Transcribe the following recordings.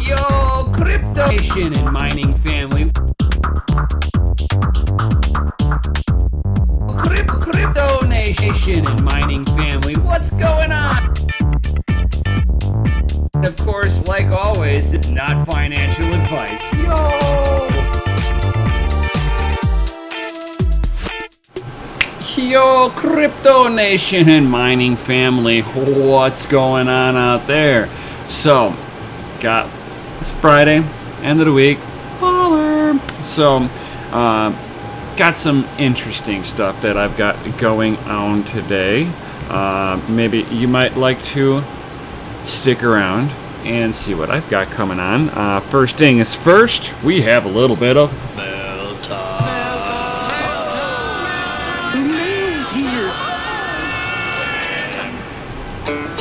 Yo, crypto nation and mining family. Crypto nation and mining family. What's going on? Of course, like always, it's not financial advice. Yo, crypto nation and mining family, what's going on out there? So, it's Friday, end of the week, baller. So, got some interesting stuff that I've got going on today. Maybe you might like to stick around and see what I've got coming on. First thing is first, we have a little bit of mail time.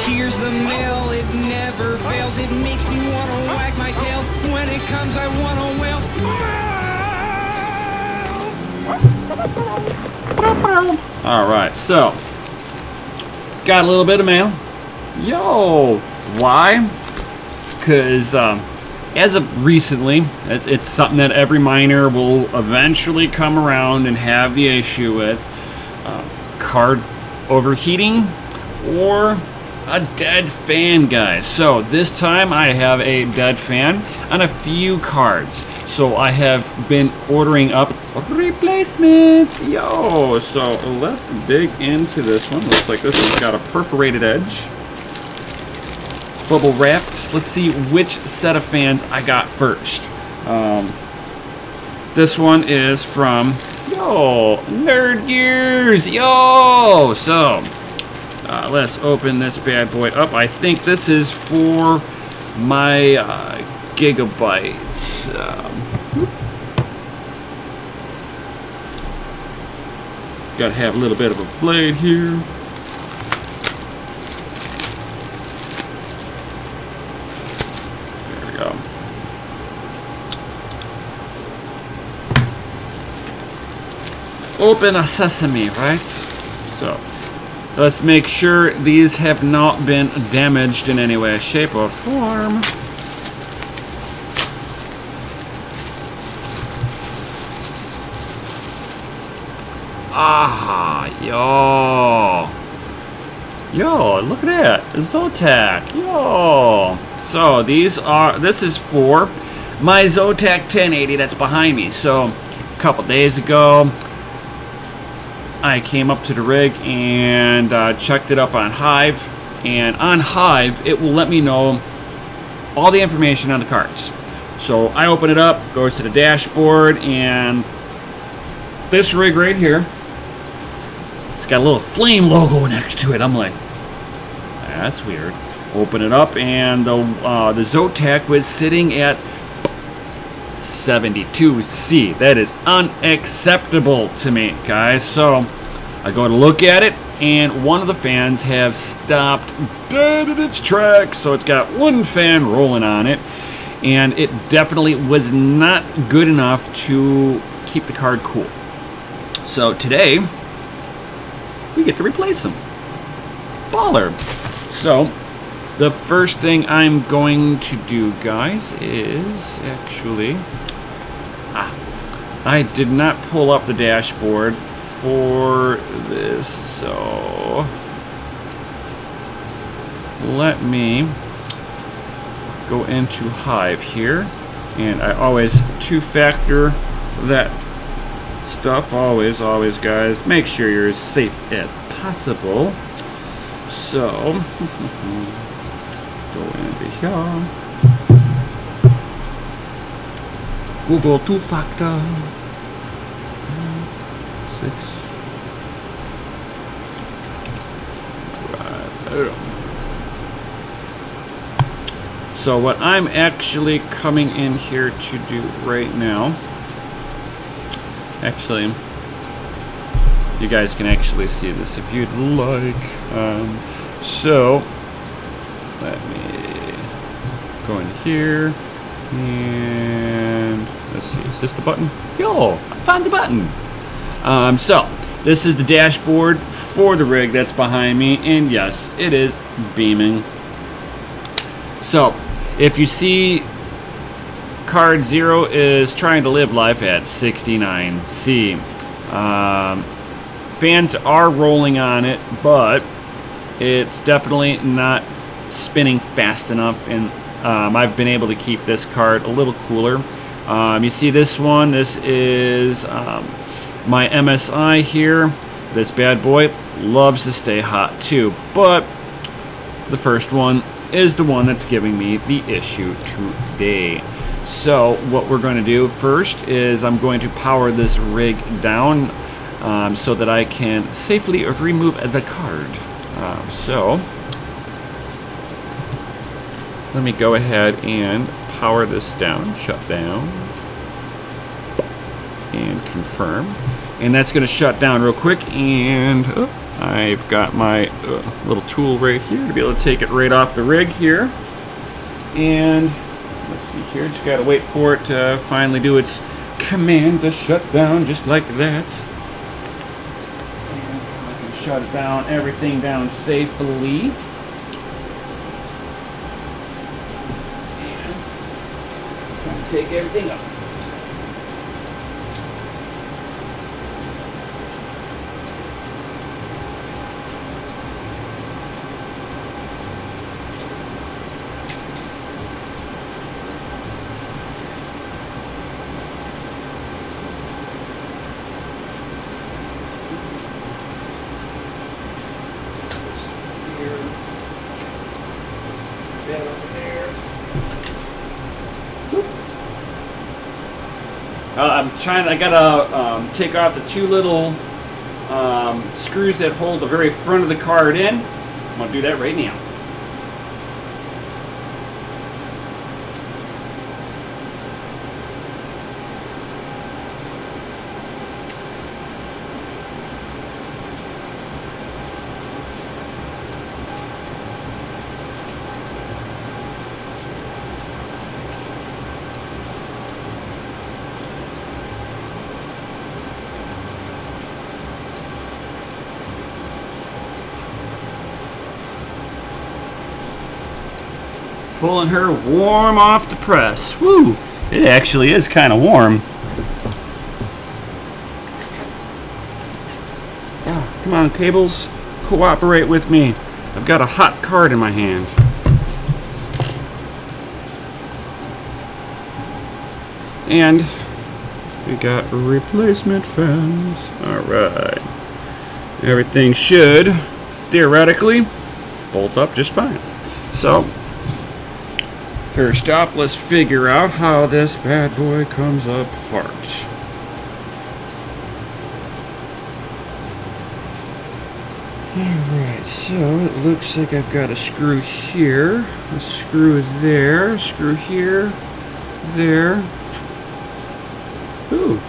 Here's the mail, it never fails. It makes me want to wag my tail. When it comes, I want to wail. Alright, so got a little bit of mail. Yo, why? Because as of recently, it's something that every miner will eventually come around and have the issue with. Card overheating or a dead fan, guys. So this time I have a dead fan on a few cards. So I have been ordering up replacements. Yo, so let's dig into this one. Looks like this one's got a perforated edge. Bubble wrapped. Let's see which set of fans I got first. This one is from NERD GEARZ. Yo, so let's open this bad boy up. I think this is for my gigabytes. Gotta have a little bit of a blade here. There we go. Open a sesame, right? So let's make sure these have not been damaged in any way, shape, or form. Ah, yo, look at that, Zotac, yo. So this is for my Zotac 1080 that's behind me. So a couple days ago, I came up to the rig and checked it up on Hive, and on Hive it will let me know all the information on the cards. So I open it up, goes to the dashboard, and this rig right here, it's got a little flame logo next to it. I'm like, that's weird. Open it up, and the Zotac was sitting at 72C. That is unacceptable to me, guys. So I go to look at it, and one of the fans have stopped dead in its tracks. So it's got one fan rolling on it, and it definitely was not good enough to keep the card cool. So today we get to replace them. Baller. So the first thing I'm going to do, guys, is actually... I did not pull up the dashboard for this, so let me go into Hive here, and I always two-factor that stuff. Always, guys. Make sure you're as safe as possible. So... go into here. Google two-factor. 6. Right there. So what I'm actually coming in here to do right now, actually, you guys can actually see this if you'd like. So let me go in here, and let's see, is this the button? Yo, I found the button. So this is the dashboard for the rig that's behind me, and yes, it is beaming. So If you see, card 0 is trying to live life at 69C. Fans are rolling on it, but it's definitely not spinning fast enough, and I've been able to keep this card a little cooler. You see this one, this is my MSI here. This bad boy loves to stay hot too, but the first one is the one that's giving me the issue today. So what we're going to do first is I'm going to power this rig down so that I can safely remove the card. So let me go ahead and power this down, shut down, and confirm. And that's going to shut down real quick, and I've got my little tool right here to be able to take it right off the rig here. And let's see here, just got to wait for it to finally do its command to shut down just like that. And I can shut it down, everything down safely. And take everything up. I gotta take off the two little screws that hold the very front of the card in. I'm gonna do that right now. Pulling her warm off the press. Woo! It actually is kind of warm. Oh, come on, cables. Cooperate with me. I've got a hot card in my hand. And we got replacement fans. Alright. Everything should, theoretically, bolt up just fine. So, first off, let's figure out how this bad boy comes apart. Alright, so it looks like I've got a screw here, a screw there, a screw here, there. Ooh.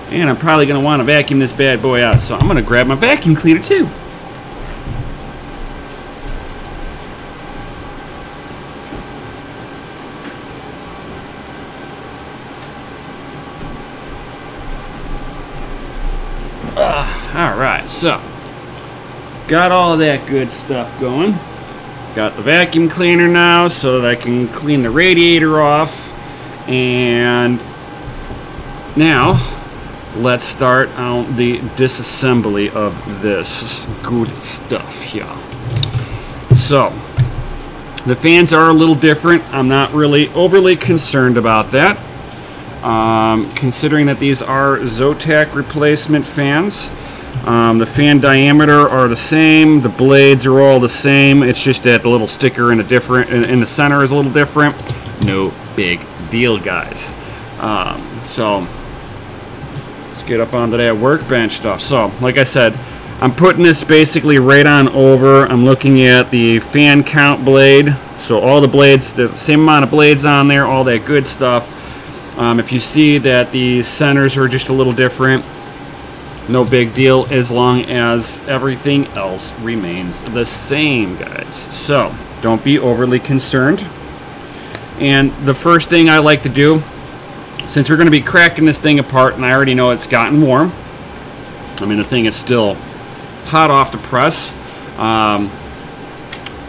And I'm probably going to want to vacuum this bad boy out, so I'm going to grab my vacuum cleaner too. Alright, so got all of that good stuff going. Got the vacuum cleaner now so that I can clean the radiator off. And now let's start on the disassembly of this good stuff here. So the fans are a little different. I'm not really overly concerned about that. Considering that these are Zotac replacement fans. The fan diameter are the same, the blades are all the same, it's just that the little sticker in the center is a little different. No big deal, guys. So let's get up onto that workbench stuff. So like I said, I'm putting this basically right on over. I'm looking at the fan count blade, so all the blades, the same amount of blades on there, all that good stuff. If you see that the centers are just a little different, no big deal as long as everything else remains the same, guys. So don't be overly concerned. And the first thing I like to do, since we're going to be cracking this thing apart, and I already know it's gotten warm. I mean, the thing is still hot off the press.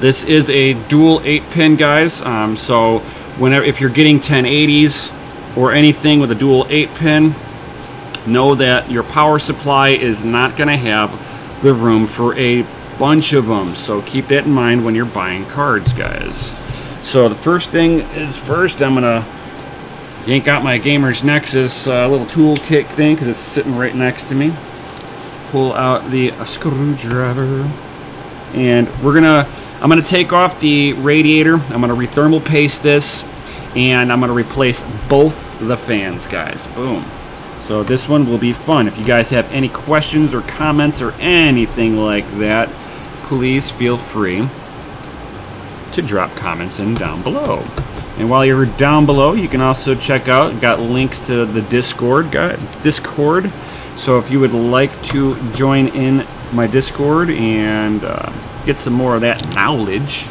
This is a dual 8-pin, guys. So whenever, if you're getting 1080s or anything with a dual 8-pin, know that your power supply is not going to have the room for a bunch of them. So keep that in mind when you're buying cards, guys. So the first thing is first, I'm going to yank out my Gamer's Nexus little tool kit thing because it's sitting right next to me. Pull out the screwdriver, and I'm gonna take off the radiator. I'm gonna rethermal paste this, and I'm gonna replace both the fans, guys. Boom. So this one will be fun. If you guys have any questions or comments or anything like that, please feel free to drop comments in down below. And while you're down below, you can also check out, got links to the Discord. So if you would like to join in my Discord and get some more of that knowledge,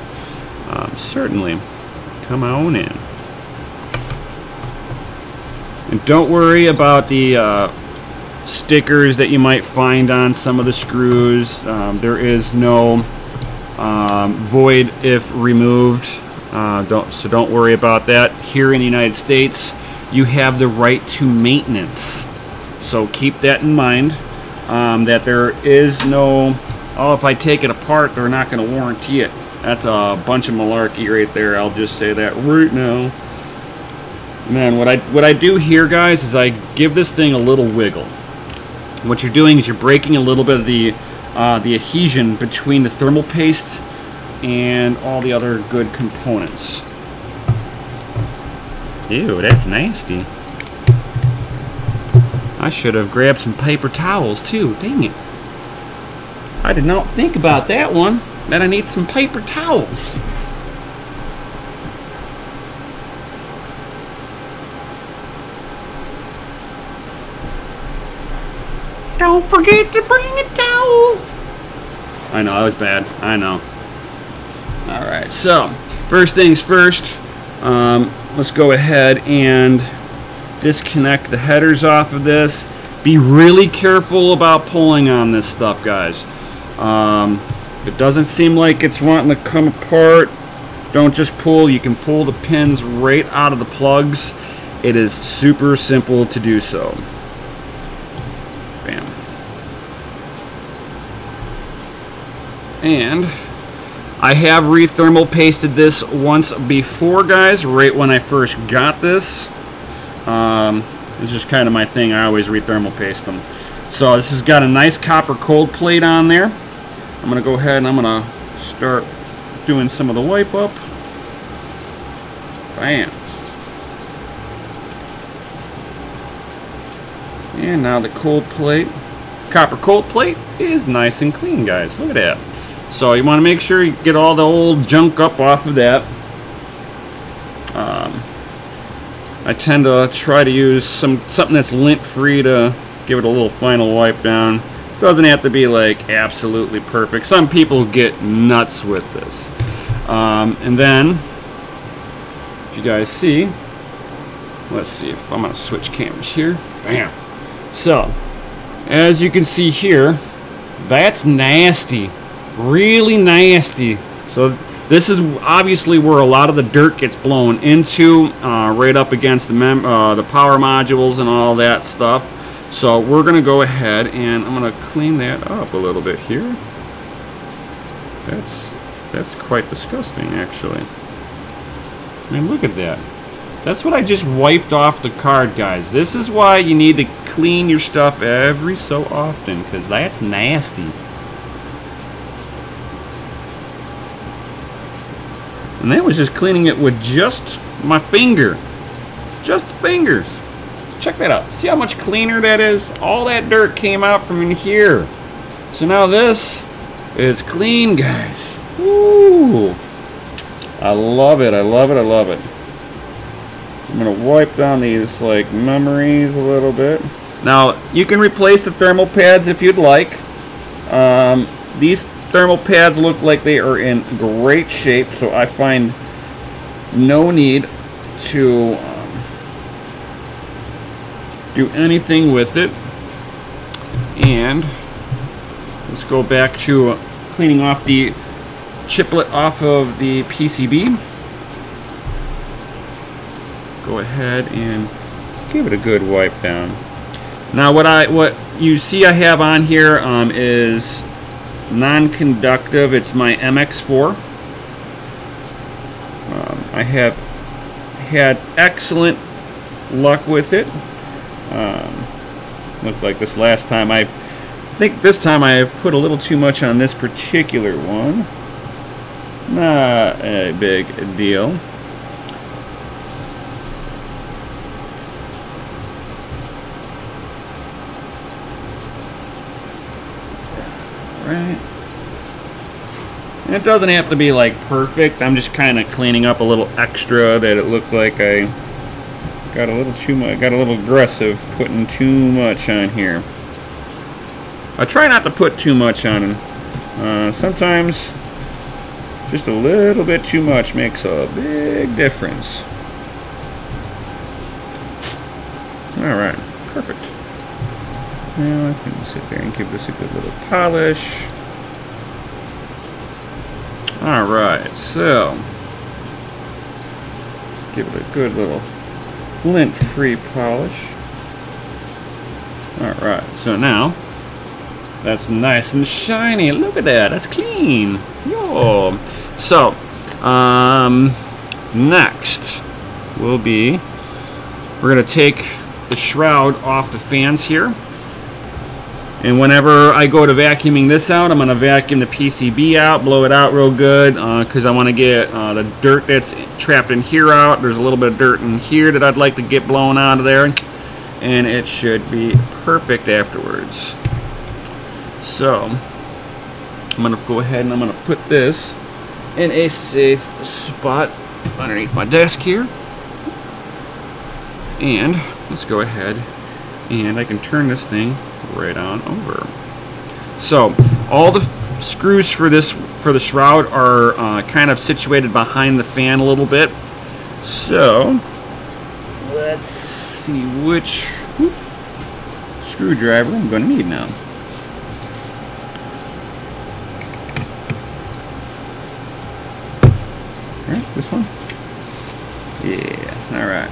certainly come on in. And don't worry about the stickers that you might find on some of the screws. There is no void if removed. So don't worry about that. Here in the United States, you have the right to maintenance. So keep that in mind, that there is no, oh, if I take it apart, they're not going to warranty it. That's a bunch of malarkey right there. I'll just say that right now. And then what I do here, guys, is I give this thing a little wiggle. What you're doing is you're breaking a little bit of the adhesion between the thermal paste and all the other good components. Ew, that's nasty. I should have grabbed some paper towels too. Dang it. I did not think about that one, that I need some paper towels. Don't forget to bring a towel. I know, that was bad. I know. Alright, so first things first, let's go ahead and disconnect the headers off of this. Be really careful about pulling on this stuff, guys. If it doesn't seem like it's wanting to come apart, don't just pull. You can pull the pins right out of the plugs. It is super simple to do so. Bam. And I have rethermal pasted this once before, guys, right when I first got this. It's just kind of my thing. I always rethermal paste them. So this has got a nice copper cold plate on there. I'm going to go ahead and I'm going to start doing some of the wipe up. Bam. And now the cold plate, copper cold plate, is nice and clean, guys. Look at that. So you want to make sure you get all the old junk up off of that. I tend to try to use something that's lint-free to give it a little final wipe down. Doesn't have to be like absolutely perfect. Some people get nuts with this. And then, if you guys see, let's see if I'm going to switch cameras here. Bam. So, as you can see here, that's nasty. Really nasty. So this is obviously where a lot of the dirt gets blown into, right up against the power modules and all that stuff. So we're going to go ahead and I'm going to clean that up a little bit here. That's quite disgusting, actually. I mean, look at that. That's what I just wiped off the card, guys. This is why you need to clean your stuff every so often, because that's nasty. And that was just cleaning it with just my finger. Just fingers. Check that out. See how much cleaner that is? All that dirt came out from in here. So now this is clean, guys. Ooh. I love it. I love it. I love it. I'm going to wipe down these like memories a little bit. Now, you can replace the thermal pads if you'd like. These thermal pads look like they are in great shape, so I find no need to do anything with it. And let's go back to cleaning off the chiplet off of the PCB. Go ahead and give it a good wipe down. Now what you see I have on here is non-conductive. It's my MX4. I have had excellent luck with it. Looked like this last time. I think this time I put a little too much on this particular one. Not a big deal. Right. And it doesn't have to be like perfect. I'm just kind of cleaning up a little extra that it looked like I got a little too much, got a little aggressive putting too much on here. I try not to put too much on them. Sometimes just a little bit too much makes a big difference. Alright, perfect. Now I can sit there and give this a good little polish. Alright, so give it a good little lint-free polish. Alright, so now that's nice and shiny. Look at that, that's clean. Yo. So, next will be, we're going to take the shroud off the fans here. And whenever I go to vacuuming this out, I'm going to vacuum the PCB out, blow it out real good, because I want to get the dirt that's trapped in here out. There's a little bit of dirt in here that I'd like to get blown out of there, and it should be perfect afterwards. So, I'm going to go ahead and I'm going to put this in a safe spot underneath my desk here. And let's go ahead and I can turn this thing right on over. So all the screws for the shroud are kind of situated behind the fan a little bit. So let's see which screwdriver I'm going to need now. All right, this one. Yeah. All right.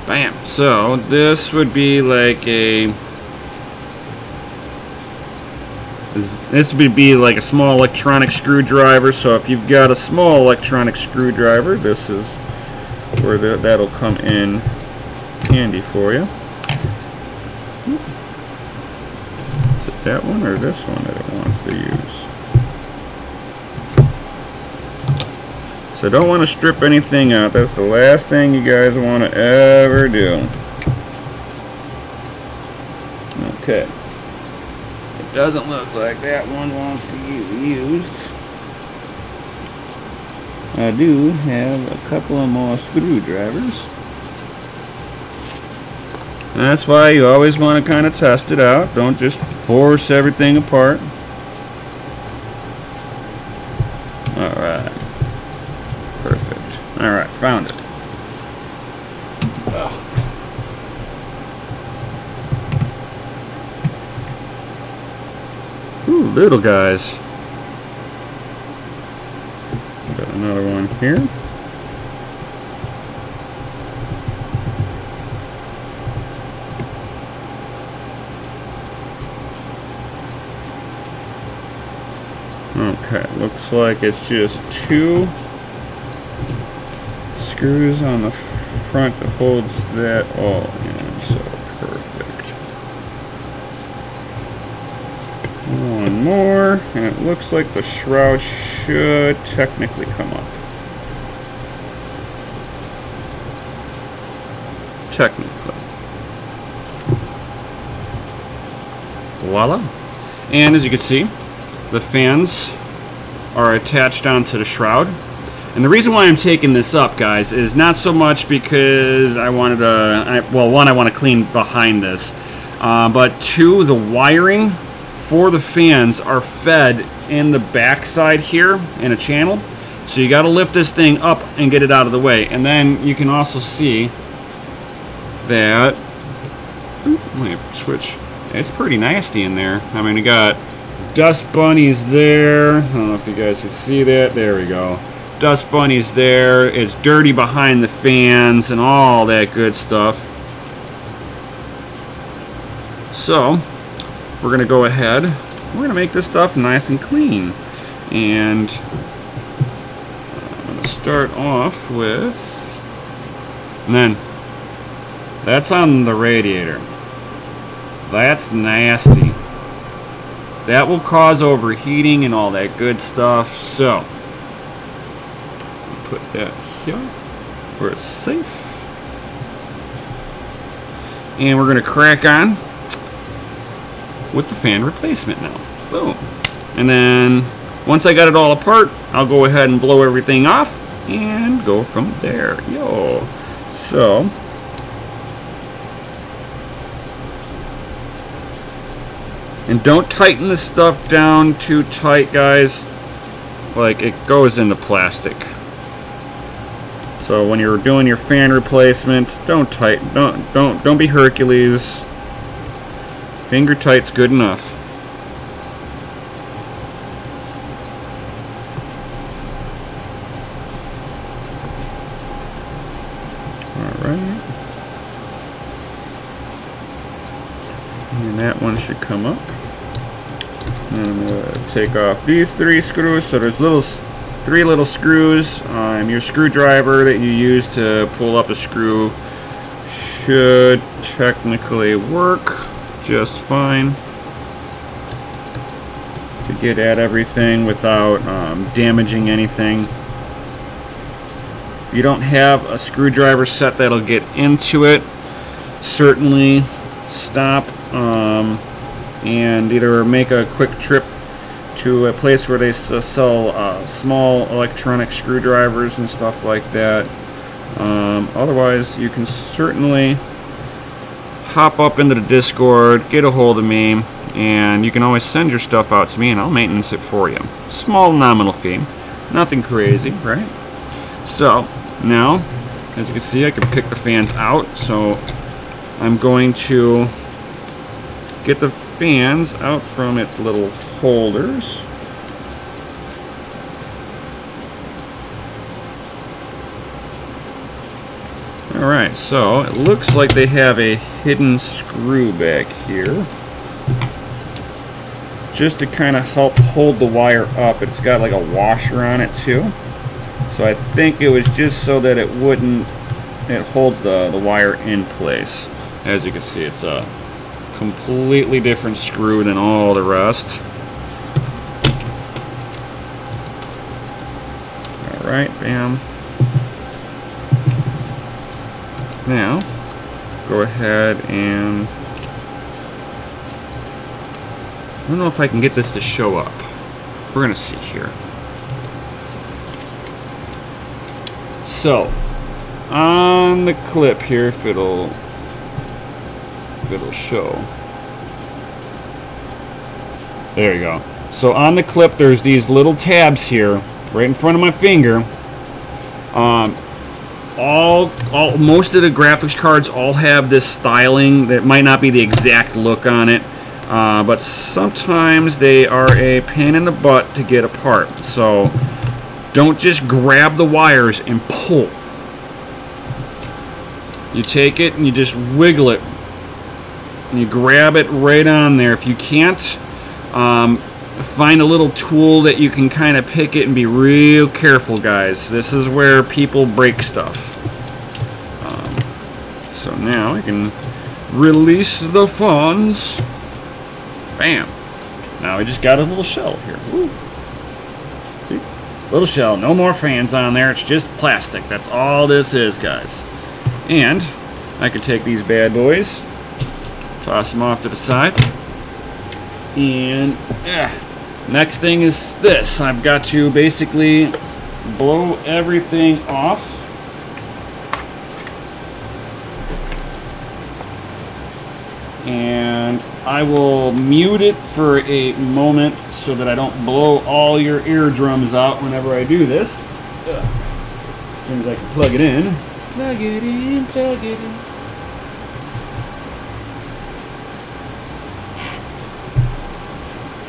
Bam. So this would be like a, this would be like a small electronic screwdriver. So if you've got a small electronic screwdriver, this is where that'll come in handy for you. Is it that one or this one that it wants to use? So don't want to strip anything out. That's the last thing you guys want to ever do. Okay. It doesn't look like that one wants to be used. I do have a couple of more screwdrivers. That's why you always want to kind of test it out. Don't just force everything apart. Alright. Perfect. Alright, found it. Ooh, little guys. Got another one here. Okay, looks like it's just two screws on the front that holds that all in, so perfect. One more, and it looks like the shroud should technically come up. Technically. Voila. And as you can see, the fans are attached onto the shroud. And the reason why I'm taking this up, guys, is not so much because I wanted to, well, one, I want to clean behind this, but two, the wiring for the fans are fed in the back side here in a channel. So you got to lift this thing up and get it out of the way. And then you can also see that, let me switch, it's pretty nasty in there. I mean, you got Dust bunnies there. I don't know if you guys can see that. There we go. Dust bunnies there. It's dirty behind the fans and all that good stuff. So we're gonna go ahead. We're gonna make this stuff nice and clean. And I'm gonna start off with, and then that's on the radiator. That's nasty. That will cause overheating and all that good stuff. So put that here where it's safe. And we're gonna crack on with the fan replacement now. Boom. And then once I got it all apart, I'll go ahead and blow everything off and go from there. Yo. So and don't tighten this stuff down too tight, guys. Like, it goes into plastic. So when you're doing your fan replacements, don't be Hercules. Finger tight's good enough. Alright. And that one should come up. And I'm going to take off these 3 screws. So there's 3 little screws. Your screwdriver that you use to pull up a screw should technically work just fine to get at everything without damaging anything. If you don't have a screwdriver set that'll get into it, certainly stop and either make a quick trip to a place where they sell small electronic screwdrivers and stuff like that. Otherwise, you can certainly hop up into the Discord, get a hold of me, and you can always send your stuff out to me and I'll maintenance it for you. Small nominal fee. Nothing crazy, right? So, now, as you can see, I can pick the fans out. So, I'm going to get the fans out from its little holders. Alright, so it looks like they have a hidden screw back here. Just to kind of help hold the wire up. It's got like a washer on it too. So I think it was just so that it holds the wire in place. As you can see, it's a completely different screw than all the rest. Alright, bam. Now, go ahead and, I don't know if I can get this to show up. We're gonna see here. So, on the clip here, if it'll show. There you go. So on the clip, there's these little tabs here, right in front of my finger. Most of the graphics cards all have this styling that might not be the exact look on it, but sometimes they are a pain in the butt to get apart. So don't just grab the wires and pull. You take it and you just wiggle it and you grab it right on there. If you can't, find a little tool that you can kind of pick it and be real careful, guys. This is where people break stuff. So now I can release the fans. Bam. Now we just got a little shell here. Woo. See? Little shell. No more fans on there. It's just plastic. That's all this is, guys. And I can take these bad boys, toss them off to the side, and next thing is this. I've got to basically blow everything off. And I will mute it for a moment so that I don't blow all your eardrums out whenever I do this. As soon as I can plug it in. Plug it in, plug it in.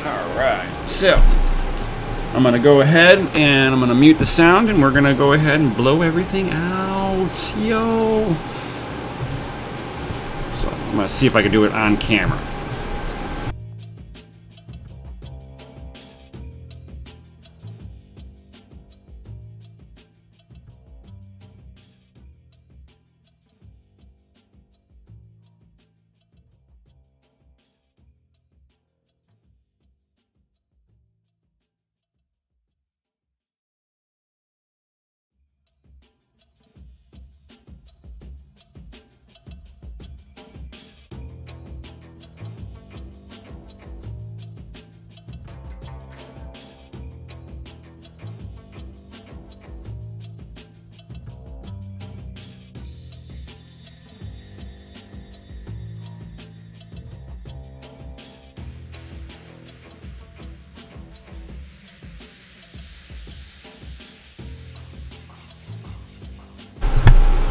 Alright. So I'm gonna go ahead and I'm gonna mute the sound, and we're gonna go ahead and blow everything out. Yo. So I'm gonna see if I can do it on camera.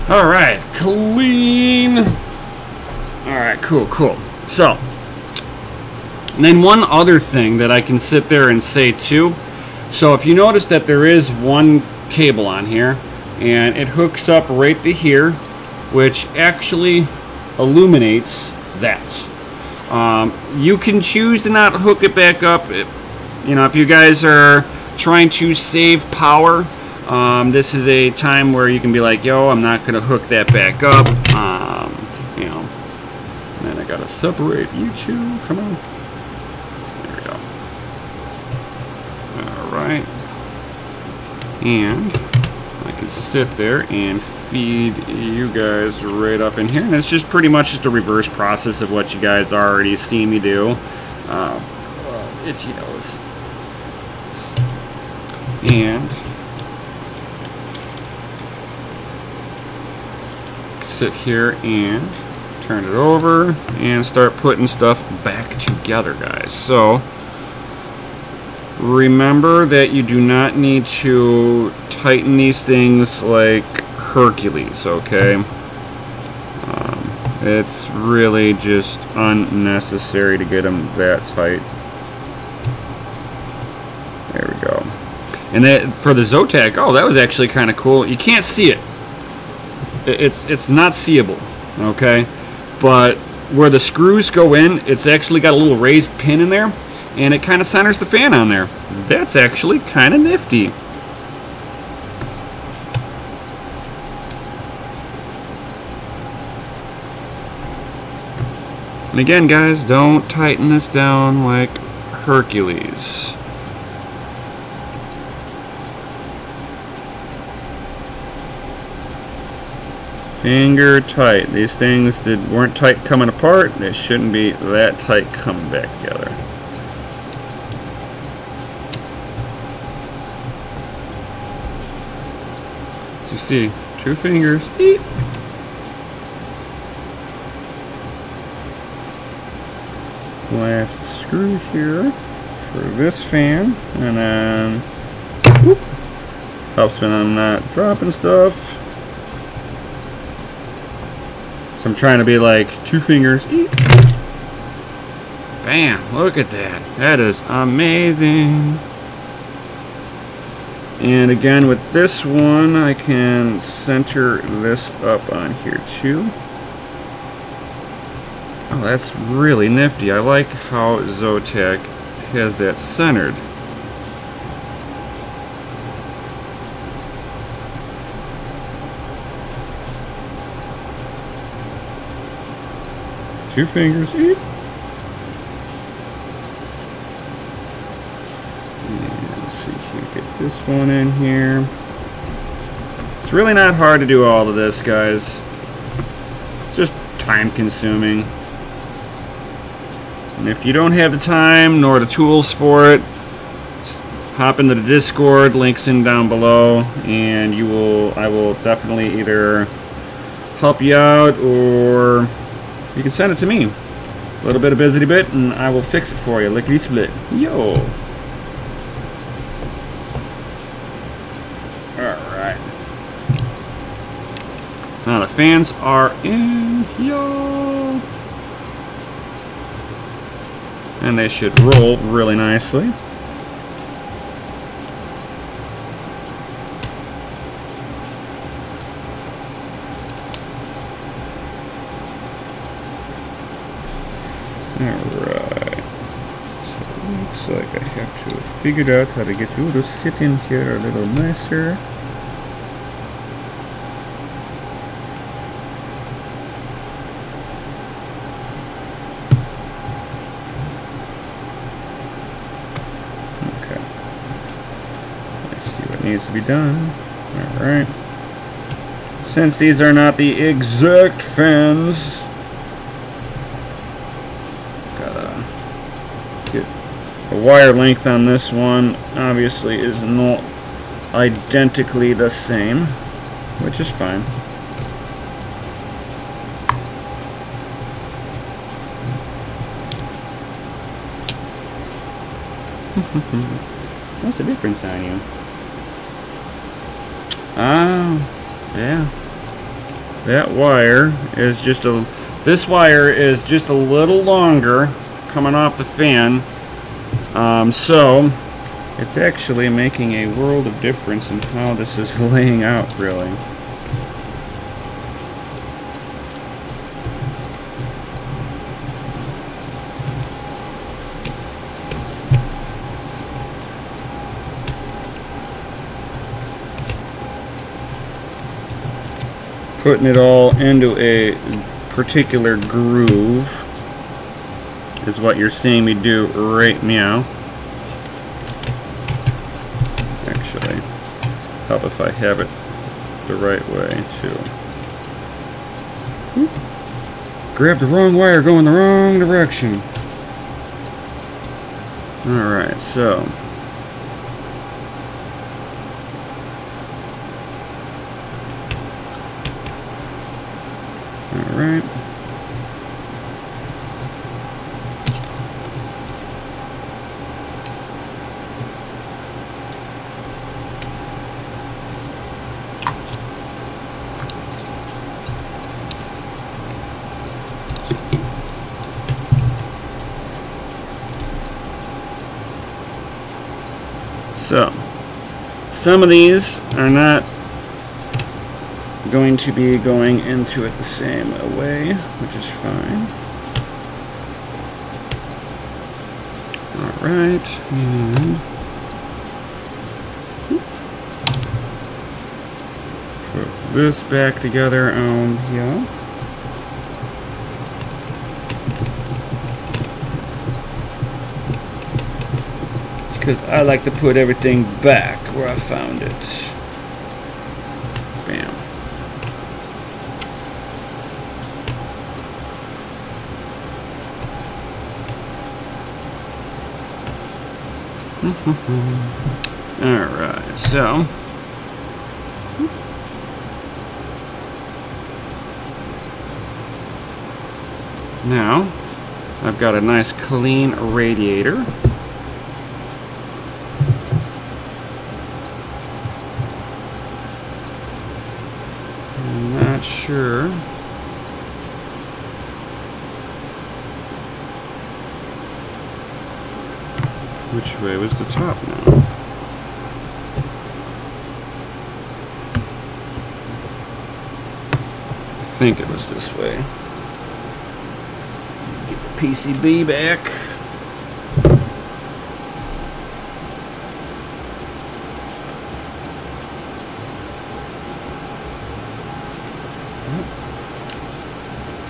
All right, clean. All right, cool. So, and then one other thing that I can sit there and say too. So if you notice that there is one cable on here, and it hooks up right to here, which actually illuminates that. You can choose to not hook it back up. You know, if you guys are trying to save power, this is a time where you can be like, yo, I'm not gonna hook that back up. You know, and then I gotta separate you two. Come on. There we go. Alright. And I can sit there and feed you guys right up in here. And it's just pretty much just a reverse process of what you guys already seen me do. Itchy nose. And sit here and turn it over and start putting stuff back together, guys. So remember that you do not need to tighten these things like Hercules, okay? It's really just unnecessary to get them that tight. There we go. And that, for the Zotac, oh, that was actually kind of cool. You can't see it. It's not seeable, okay? But where the screws go in, it's actually got a little raised pin in there, and it kind of centers the fan on there. That's actually kind of nifty. And again, guys, don't tighten this down like Hercules. Finger tight. These things that weren't tight coming apart, they shouldn't be that tight coming back together. As you see, 2 fingers. Eep. Last screw here for this fan, and then whoop, helps when I'm not dropping stuff. So I'm trying to be like 2 fingers. Eep. Bam! Look at that. That is amazing. And again, with this one, I can center this up on here too. Oh, that's really nifty. I like how Zotac has that centered. Two fingers. Eep. And let's see if we can get this one in here. It's really not hard to do all of this, guys. It's just time consuming. And if you don't have the time nor the tools for it, hop into the Discord, links in down below, and I will definitely either help you out or you can send it to me. A little bit of busy bit and I will fix it for you. Lickety split. Yo. Alright. Now the fans are in. Yo. And they should roll really nicely. Alright. So it looks like I have to figure out how to get you to sit in here a little nicer. Okay. Let's see what needs to be done. Alright. Since these are not the exact fans, gotta get the wire length on this one. Obviously is not identically the same, which is fine. What's the difference on you? Yeah. That wire is just this wire is just a little longer coming off the fan. So it's actually making a world of difference in how this is laying out, really. Putting it all into a particular groove is what you're seeing me do right now. Actually, help if I have it the right way too. Grab the wrong wire, going the wrong direction. Alright, so alright. So, some of these are not going to be going into it the same way, which is fine. Alright, and put this back together on here. Because I like to put everything back where I found it. Bam. Alright, so now I've got a nice clean radiator. I'm not sure which way was the top now. I think it was this way. Get the PCB back.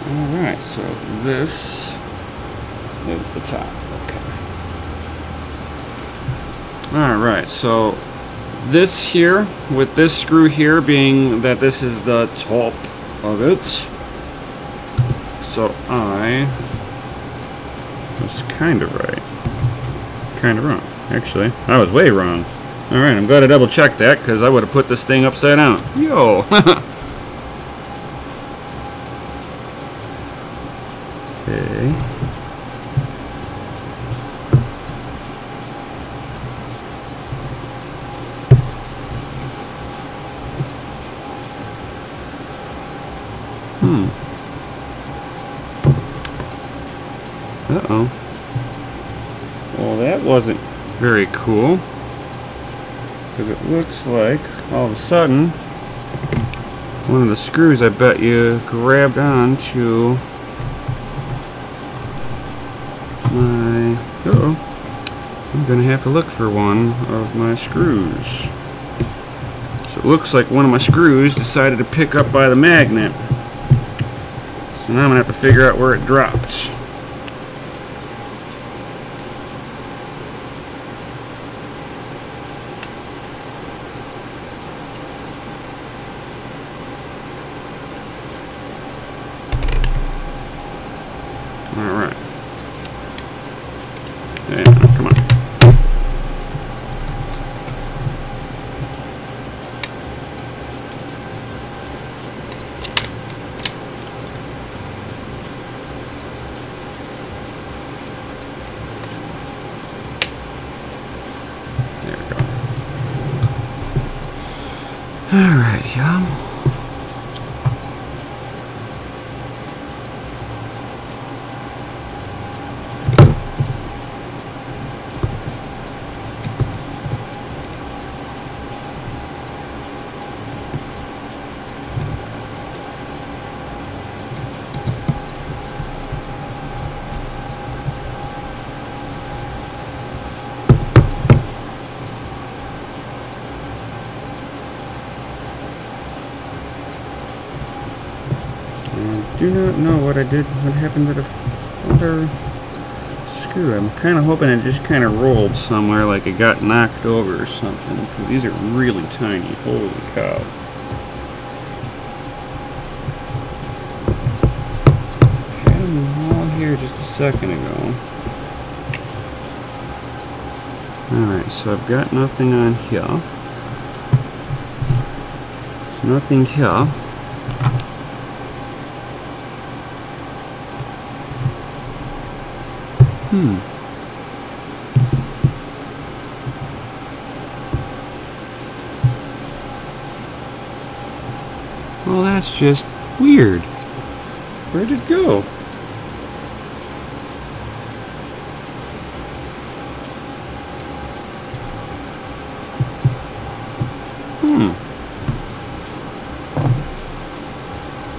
Alright, so this is the top. Okay. Alright, so this here, with this screw here being that this is the top of it, so I was kind of right. Kind of wrong. Actually, I was way wrong. Alright, I'm glad I double checked that because I would have put this thing upside down. Yo! Okay. Uh-oh. Well, that wasn't very cool. Because it looks like, all of a sudden, one of the screws I bet you grabbed on to gonna have to look for one of my screws. So it looks like one of my screws decided to pick up by the magnet. So now I'm gonna have to figure out where it dropped. Alright. Yeah, come on. There we go. Alright, yeah. I do not know what happened to the other screw. I'm kind of hoping it just kind of rolled somewhere, like it got knocked over or something, because these are really tiny. Holy cow. I had them all here just a second ago. Alright, so I've got nothing on here. There's nothing here. Well, that's just weird. Where'd it go?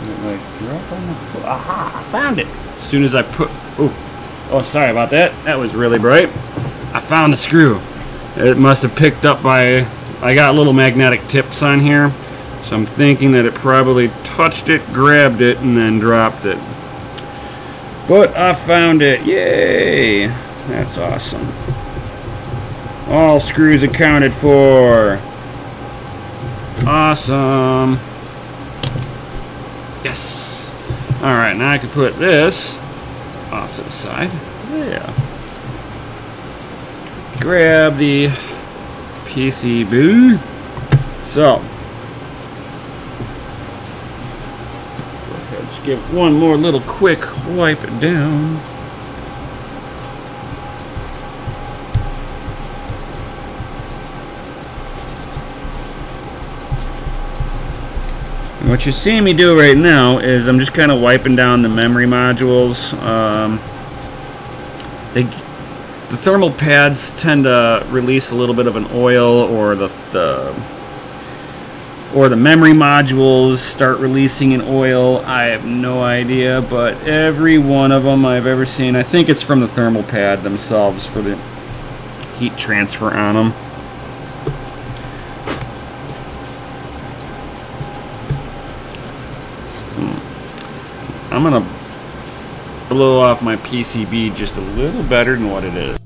Did it like drop on the floor? Aha! I found it! As soon as I put... Oh, sorry about that. That was really bright. I found the screw. It must have picked up by... I got little magnetic tips on here. So I'm thinking that it probably touched it, grabbed it, and then dropped it. But I found it. Yay! That's awesome. All screws accounted for. Awesome. Yes. Alright, now I can put this off to the side. Yeah. Grab the PCB. So, go ahead, just give one more little quick wipe it down. And what you're seeing me do right now is I'm just kind of wiping down the memory modules. The thermal pads tend to release a little bit of an oil, or the memory modules start releasing an oil. I have no idea, but every one of them I've ever seen, I think it's from the thermal pad themselves for the heat transfer on them. I'm gonna blow off my PCB just a little better than what it is.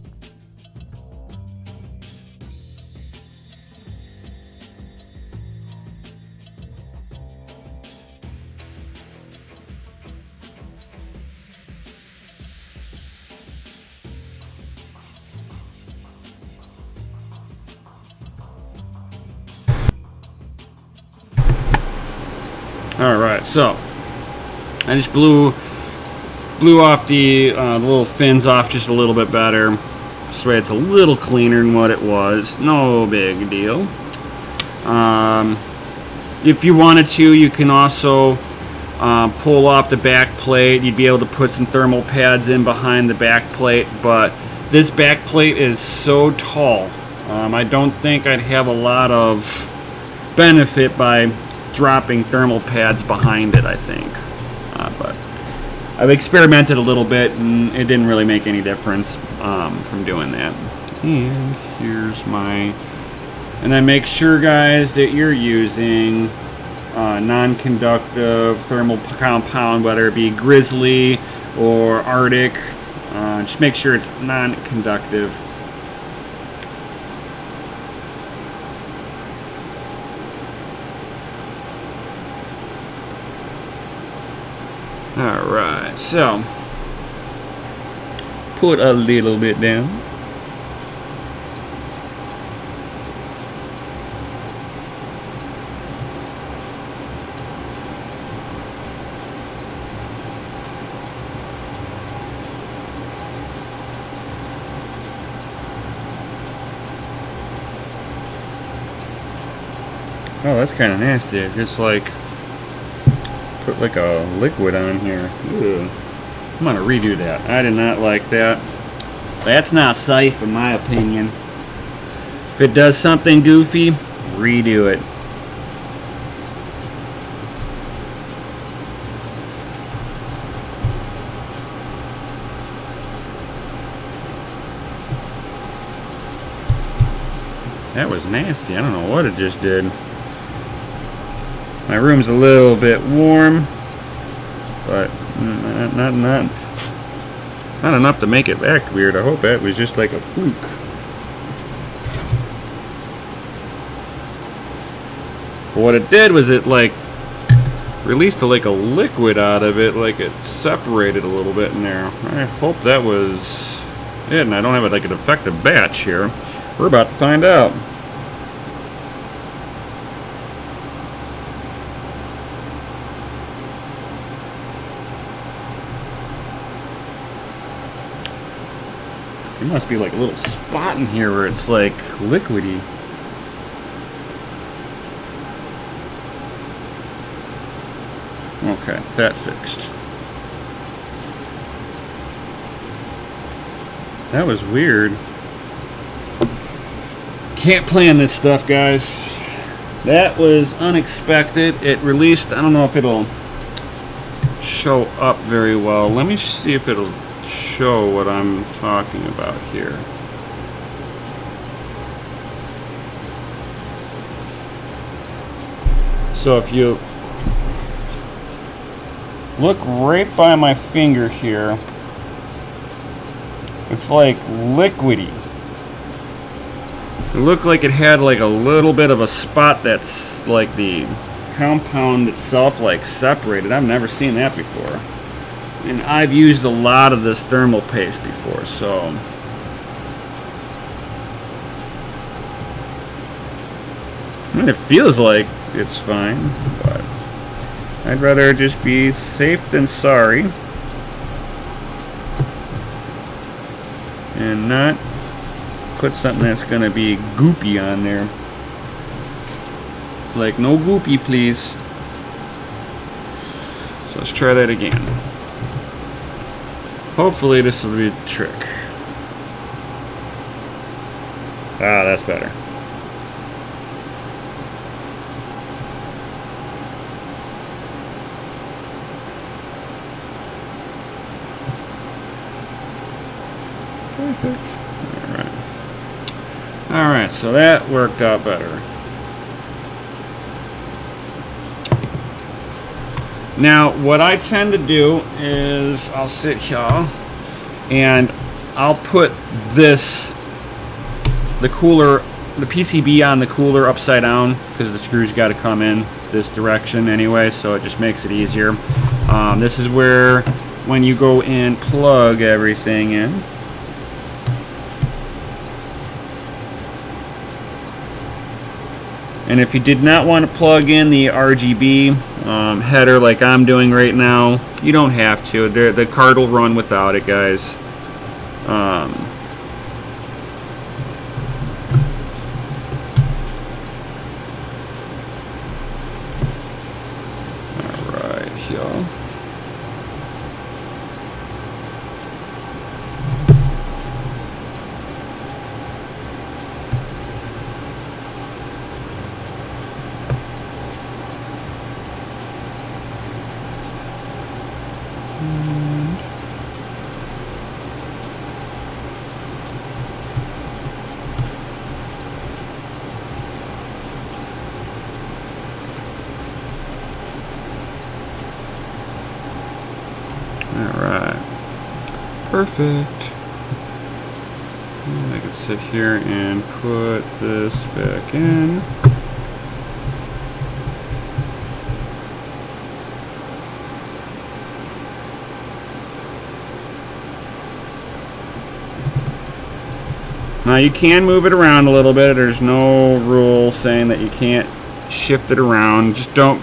Alright, so I just blew off the little fins off just a little bit better. This way it's a little cleaner than what it was. No big deal. If you wanted to, you can also pull off the back plate. You'd be able to put some thermal pads in behind the back plate, but this back plate is so tall. I don't think I'd have a lot of benefit by dropping thermal pads behind it, I think. But I've experimented a little bit and it didn't really make any difference from doing that. And here's my... And then make sure, guys, that you're using non-conductive thermal compound, whether it be Grizzly or Arctic. Just make sure it's non-conductive. Alright, so put a little bit down. Oh, that's kind of nasty. Just like put like a liquid on here. Ew. I'm gonna redo that. I did not like that. That's not safe in my opinion. If it does something goofy, redo it. That was nasty. I don't know what it just did. My room's a little bit warm, but not enough to make it act weird. I hope that was just like a fluke. But what it did was it like released like a liquid out of it, like it separated a little bit in there. I hope that was it, and I don't have like an effective batch here. We're about to find out. There must be like a little spot in here where it's like liquidy. Okay, that fixed. That was weird. Can't plan this stuff, guys. That was unexpected. It released, I don't know if it'll show up very well. Let me see if it'll show what I'm talking about here. So if you look right by my finger here, it's like liquidy. It looked like it had like a little bit of a spot that's like the compound itself like separated. I've never seen that before. And I've used a lot of this thermal paste before, so I mean, it feels like it's fine, but I'd rather just be safe than sorry and not put something that's gonna be goopy on there. It's like, no goopy, please. So let's try that again. Hopefully this will be the trick. Ah, that's better. Perfect. Alright. Alright, so that worked out better. Now, what I tend to do is I'll sit here and I'll put this, the cooler, the PCB on the cooler upside down because the screws got to come in this direction anyway, so it just makes it easier. This is where, when you go and plug everything in, and if you did not want to plug in the RGB header like I'm doing right now, you don't have to. The card will run without it, guys. Alright, here. Alright. Perfect. And I can sit here and put this back in. Now you can move it around a little bit. There's no rule saying that you can't shift it around. Just don't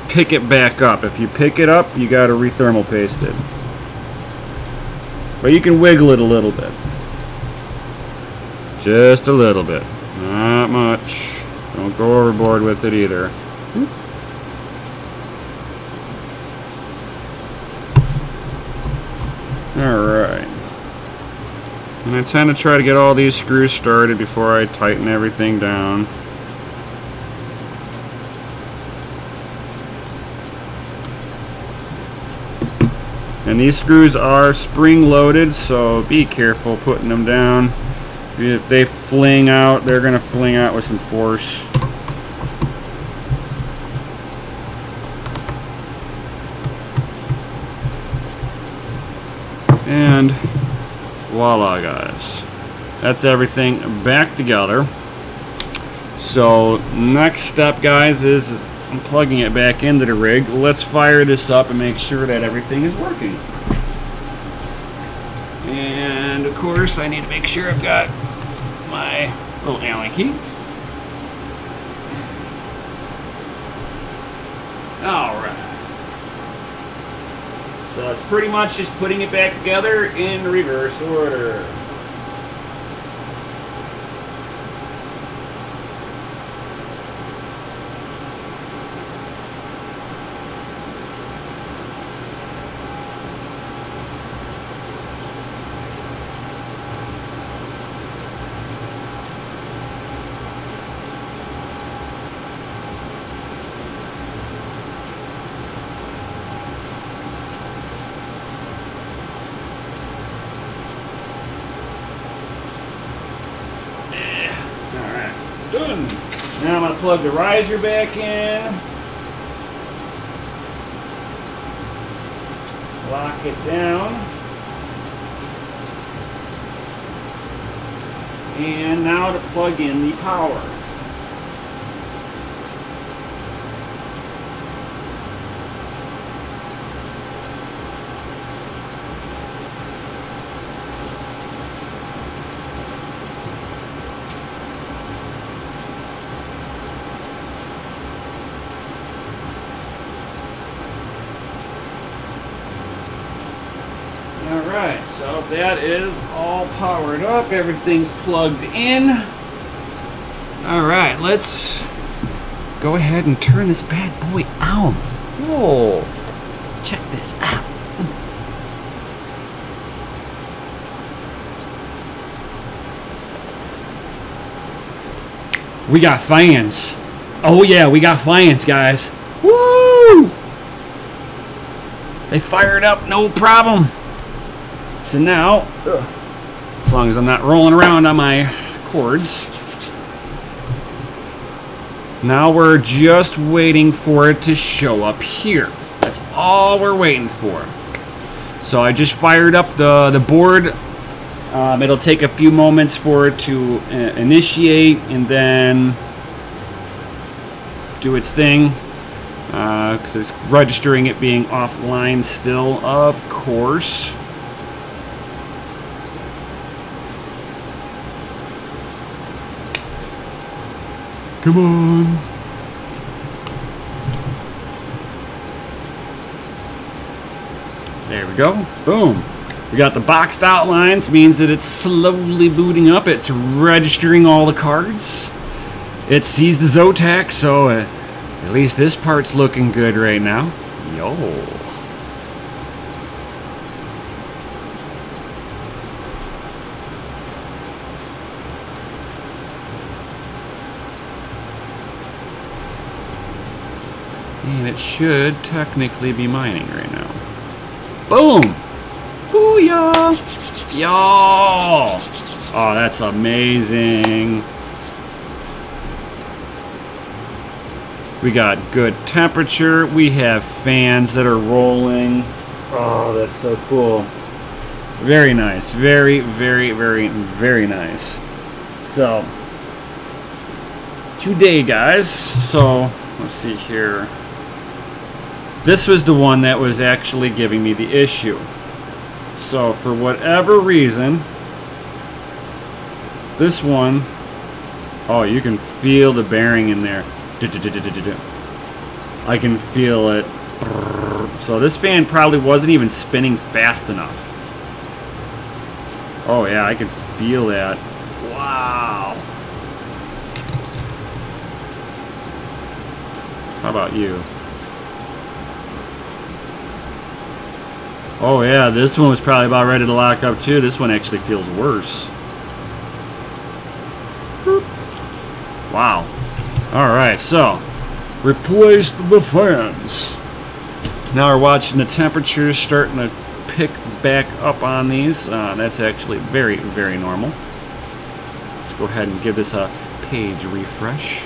pick it back up. If you pick it up, you got to re-thermal paste it. But you can wiggle it a little bit. Just a little bit. Not much. Don't go overboard with it either. Alright. And I tend to try to get all these screws started before I tighten everything down. And these screws are spring loaded, so be careful putting them down. If they fling out, they're going to fling out with some force. And voila, guys. That's everything back together. So next step, guys, is I'm plugging it back into the rig. Let's fire this up and make sure that everything is working. And of course, I need to make sure I've got my little Allen key. Alright. So it's pretty much just putting it back together in reverse order. Done. Now I'm going to plug the riser back in. Lock it down. And now to plug in the power. Alright, so that is all powered up. Everything's plugged in. Alright, let's go ahead and turn this bad boy on. Whoa, check this out. We got fans. Oh yeah, we got fans, guys. Woo! They fired up, no problem. So now, as long as I'm not rolling around on my cords, now we're just waiting for it to show up here. That's all we're waiting for. So I just fired up the board. It'll take a few moments for it to initiate and then do its thing. Because it's registering it being offline still, of course. Come on. There we go. Boom. We got the boxed outlines, means that it's slowly booting up. It's registering all the cards. It sees the Zotac, so at least this part's looking good right now. Yo. And it should technically be mining right now. Boom! Booyah! Yo! Oh, that's amazing. We got good temperature. We have fans that are rolling. Oh, that's so cool. Very nice. Very, very, very, very nice. So, today, guys, so, let's see here. This was the one that was actually giving me the issue. So, for whatever reason, this one, oh, you can feel the bearing in there. I can feel it. So this fan probably wasn't even spinning fast enough. Oh yeah, I can feel that. Wow. How about you? Oh yeah, this one was probably about ready to lock up too. This one actually feels worse. Wow. Alright, so replace the fans. Now we're watching the temperatures starting to pick back up on these. That's actually very, very normal. Let's go ahead and give this a page refresh.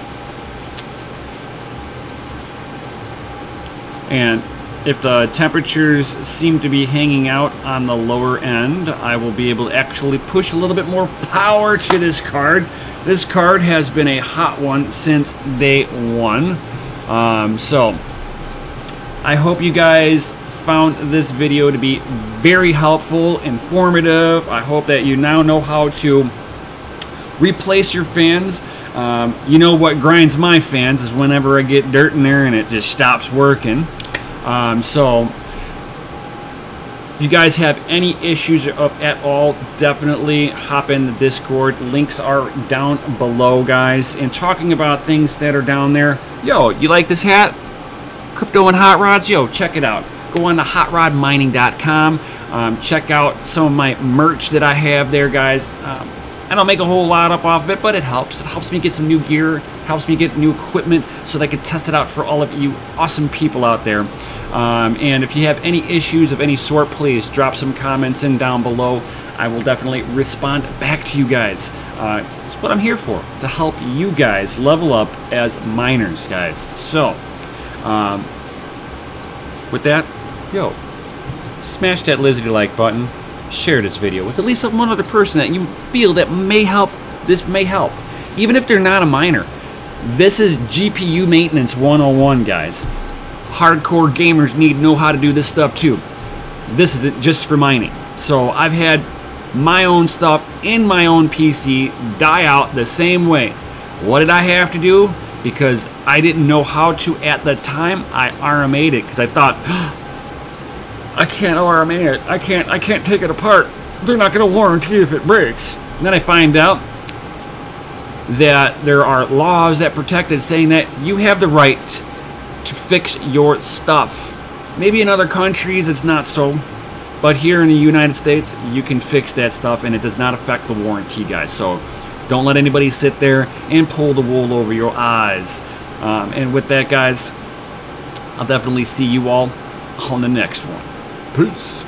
And if the temperatures seem to be hanging out on the lower end, I will be able to actually push a little bit more power to this card. This card has been a hot one since day one. So I hope you guys found this video to be very helpful, informative. I hope that you now know how to replace your fans. You know what grinds my fans is whenever I get dirt in there and it just stops working. So if you guys have any issues at all, definitely hop in the Discord. Links are down below, guys. And talking about things that are down there, yo, you like this hat? Crypto and Hot Rods? Yo, check it out. Go on to hotrodmining.com. Check out some of my merch that I have there, guys. I don't make a whole lot up off of it, but it helps. It helps me get some new gear, helps me get new equipment so that I can test it out for all of you awesome people out there. And if you have any issues of any sort, please drop some comments in down below. I will definitely respond back to you guys. It's what I'm here for, to help you guys level up as miners, guys. So, with that, yo, smash that lizardy like button. Share this video with at least one other person that you feel that may help. This may help. Even if they're not a miner. This is GPU maintenance 101, guys. Hardcore gamers need to know how to do this stuff too. This isn't just for mining. So I've had my own stuff in my own PC die out the same way. What did I have to do? Because I didn't know how to at the time. I RMA'd it because I thought, I can't RMA it. I can't take it apart. They're not going to warranty if it breaks. And then I find out that there are laws that protect it, saying that you have the right to fix your stuff. Maybe in other countries it's not so, but here in the United States you can fix that stuff and it does not affect the warranty, guys. So don't let anybody sit there and pull the wool over your eyes. And with that, guys, I'll definitely see you all on the next one. Peace.